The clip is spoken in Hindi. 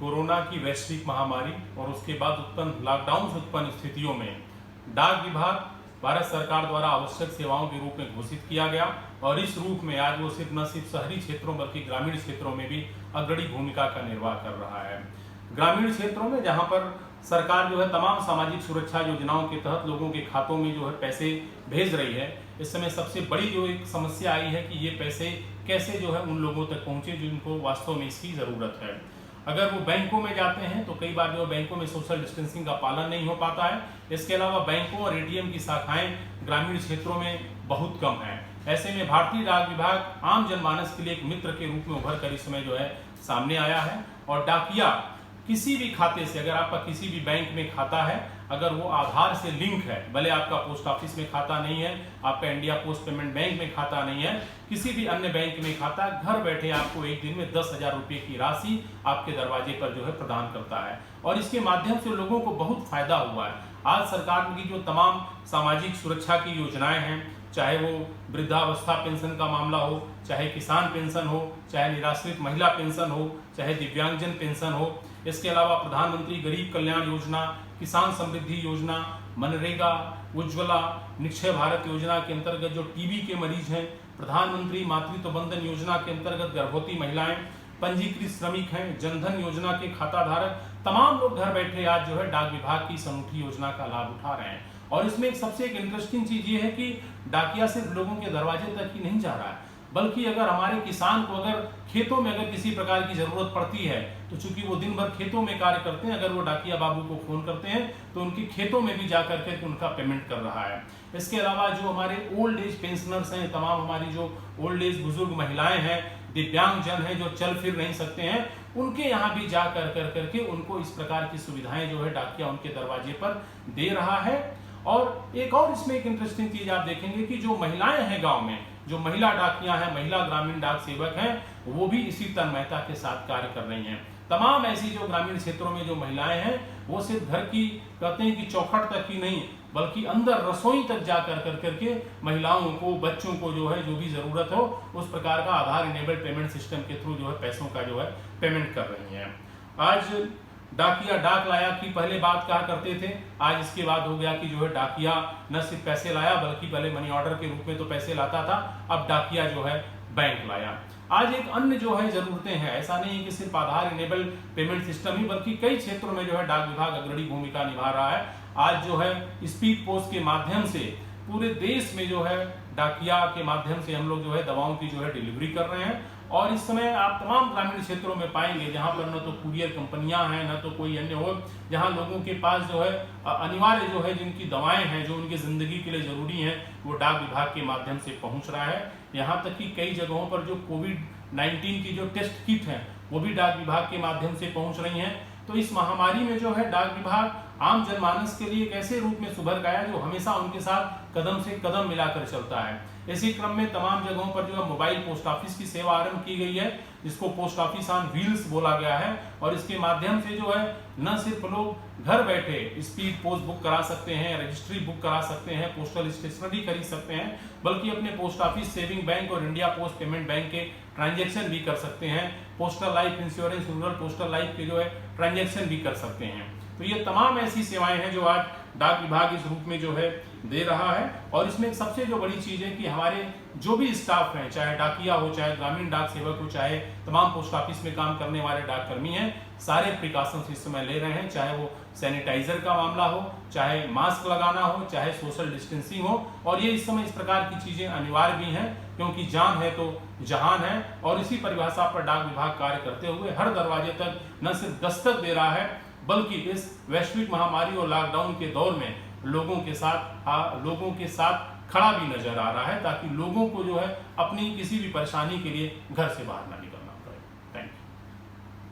कोरोना की वैश्विक महामारी और उसके बाद उत्पन्न लॉकडाउन से उत्पन्न स्थितियों में डाक विभाग भारत सरकार द्वारा आवश्यक सेवाओं के रूप में घोषित किया गया और इस रूप में आज वो न सिर्फ शहरी क्षेत्रों बल्कि ग्रामीण क्षेत्रों में भी अग्रणी भूमिका का निर्वाह कर रहा है। ग्रामीण क्षेत्रों में जहां पर सरकार तमाम सामाजिक सुरक्षा योजनाओं के तहत लोगों के खातों में पैसे भेज रही है, इस समय सबसे बड़ी एक समस्या आई है कि ये पैसे कैसे उन लोगों तक पहुंचे जिनको वास्तव में इसकी ज़रूरत है। अगर वो बैंकों में जाते हैं तो कई बार बैंकों में सोशल डिस्टेंसिंग का पालन नहीं हो पाता है। इसके अलावा बैंकों और एटीएम की शाखाएं ग्रामीण क्षेत्रों में बहुत कम है। ऐसे में भारतीय डाक विभाग आम जनमानस के लिए एक मित्र के रूप में उभर कर इस समय सामने आया है और डाकिया किसी भी खाते से, अगर आपका किसी भी बैंक में खाता है, अगर वो आधार से लिंक है, भले आपका पोस्ट ऑफिस में खाता नहीं है, आपका इंडिया पोस्ट पेमेंट बैंक में खाता नहीं है, किसी भी अन्य बैंक में खाता, घर बैठे आपको एक दिन में 10,000 रुपये की राशि आपके दरवाजे पर प्रदान करता है और इसके माध्यम से लोगों को बहुत फायदा हुआ है। आज सरकार की जो तमाम सामाजिक सुरक्षा की योजनाएं हैं, चाहे वो वृद्धावस्था पेंशन का मामला हो, चाहे किसान पेंशन हो, चाहे निराश्रित महिला पेंशन हो, चाहे दिव्यांगजन पेंशन हो, इसके अलावा प्रधानमंत्री गरीब कल्याण योजना, किसान समृद्धि योजना, मनरेगा, उज्ज्वला, निक्षय भारत योजना के अंतर्गत जो टीबी के मरीज हैं, प्रधानमंत्री मातृत्व बंधन योजना के अंतर्गत गर्भवती महिलाएं, पंजीकृत श्रमिक हैं, जनधन योजना के खाता धारक, तमाम लोग घर बैठे आज डाक विभाग की इस अनूठी योजना का लाभ उठा रहे हैं। और इसमें सबसे एक इंटरेस्टिंग चीज ये है कि डाकिया सिर्फ लोगों के दरवाजे तक ही नहीं जा रहा है, बल्कि अगर हमारे किसान को अगर खेतों में अगर किसी प्रकार की जरूरत पड़ती है तो चूंकि वो दिन भर खेतों में कार्य करते हैं, अगर वो डाकिया बाबू को फोन करते हैं तो उनके खेतों में भी जा करके उनका पेमेंट कर रहा है। इसके अलावा जो हमारे ओल्ड एज पेंशनर्स हैं, तमाम हमारी जो ओल्ड एज बुजुर्ग महिलाएं हैं, दिव्यांगजन हैं जो चल फिर नहीं सकते हैं, उनके यहाँ भी जा करके उनको इस प्रकार की सुविधाएं डाकिया उनके दरवाजे पर दे रहा है। और एक और इसमें एक इंटरेस्टिंग चीज आप देखेंगे कि जो महिलाएं हैं गांव में, जो महिला डाकियां हैं, महिला ग्रामीण डाक सेवक हैं, वो भी इसी तन्मयता के साथ कार्य कर रही हैं। तमाम ऐसी जो ग्रामीण क्षेत्रों में जो महिलाएं हैं वो सिर्फ घर की कहते हैं कि चौखट तक ही नहीं बल्कि अंदर रसोई तक जा करके महिलाओं को, बच्चों को जो भी जरूरत हो उस प्रकार का आधार इनेबल्ड पेमेंट सिस्टम के थ्रू पैसों का पेमेंट कर रही हैं। आज डाकिया डाक लाया की पहले बात कहा करते थे, आज इसके बाद हो गया कि डाकिया न सिर्फ पैसे लाया बल्कि पहले मनी ऑर्डर के रूप में तो पैसे लाता था, अब डाकिया बैंक लाया। आज एक अन्य जरूरतें हैं, ऐसा नहीं है कि सिर्फ आधार इनेबल्ड पेमेंट सिस्टम ही बल्कि कई क्षेत्रों में डाक विभाग अग्रणी भूमिका निभा रहा है। आज स्पीड पोस्ट के माध्यम से पूरे देश में डाकिया के माध्यम से हम लोग दवाओं की डिलीवरी कर रहे हैं। और इस समय आप तमाम ग्रामीण क्षेत्रों में पाएंगे जहां पर न तो कुरियर कंपनियां हैं, न तो कोई अन्य हो, जहां लोगों के पास अनिवार्य जिनकी दवाएं हैं, जो उनकी जिंदगी के लिए जरूरी हैं, वो डाक विभाग के माध्यम से पहुंच रहा है। यहाँ तक कि कई जगहों पर जो कोविड-19 की जो टेस्ट किट है वो भी डाक विभाग के माध्यम से पहुंच रही हैं। तो इस महामारी में डाक विभाग आम जनमानस के लिए एक ऐसे रूप में सुभर गया जो हमेशा उनके साथ कदम से कदम मिलाकर चलता है। इसी क्रम में तमाम जगहों पर मोबाइल पोस्ट ऑफिस की सेवा आरंभ की गई है, जिसको पोस्ट ऑफिस ऑन व्हील्स बोला गया है। और इसके माध्यम से न सिर्फ लोग घर बैठे स्पीड पोस्ट बुक करा सकते हैं, रजिस्ट्री बुक करा सकते हैं, पोस्टल स्टेशनरी खरीद सकते हैं, बल्कि अपने पोस्ट ऑफिस, सेविंग बैंक और इंडिया पोस्ट पेमेंट बैंक के ट्रांजेक्शन भी कर सकते हैं, postal life insurance, rural postal life के ट्रांजेक्शन भी कर सकते हैं। तो ये तमाम ऐसी सेवाएं हैं जो आज डाक विभाग इस रूप में दे रहा है। और इसमें सबसे जो बड़ी चीज है कि हमारे जो भी स्टाफ हैं, चाहे डाकिया हो, चाहे ग्रामीण डाक सेवक हो, चाहे तमाम पोस्ट ऑफिस में काम करने वाले डाक कर्मी हैं, सारे प्रिकॉशंस इस समय ले रहे हैं, चाहे वो सैनिटाइजर का मामला हो, चाहे मास्क लगाना हो, चाहे सोशल डिस्टेंसिंग हो। और ये इस समय इस प्रकार की चीजें अनिवार्य भी हैं, क्योंकि जान है तो जहान है। और इसी परिभाषा पर डाक विभाग कार्य करते हुए हर दरवाजे तक न सिर्फ दस्तक दे रहा है बल्कि इस वैश्विक महामारी और लॉकडाउन के दौर में लोगों के साथ खड़ा भी नजर आ रहा है, ताकि लोगों को अपनी किसी भी परेशानी के लिए घर से बाहर ना निकलना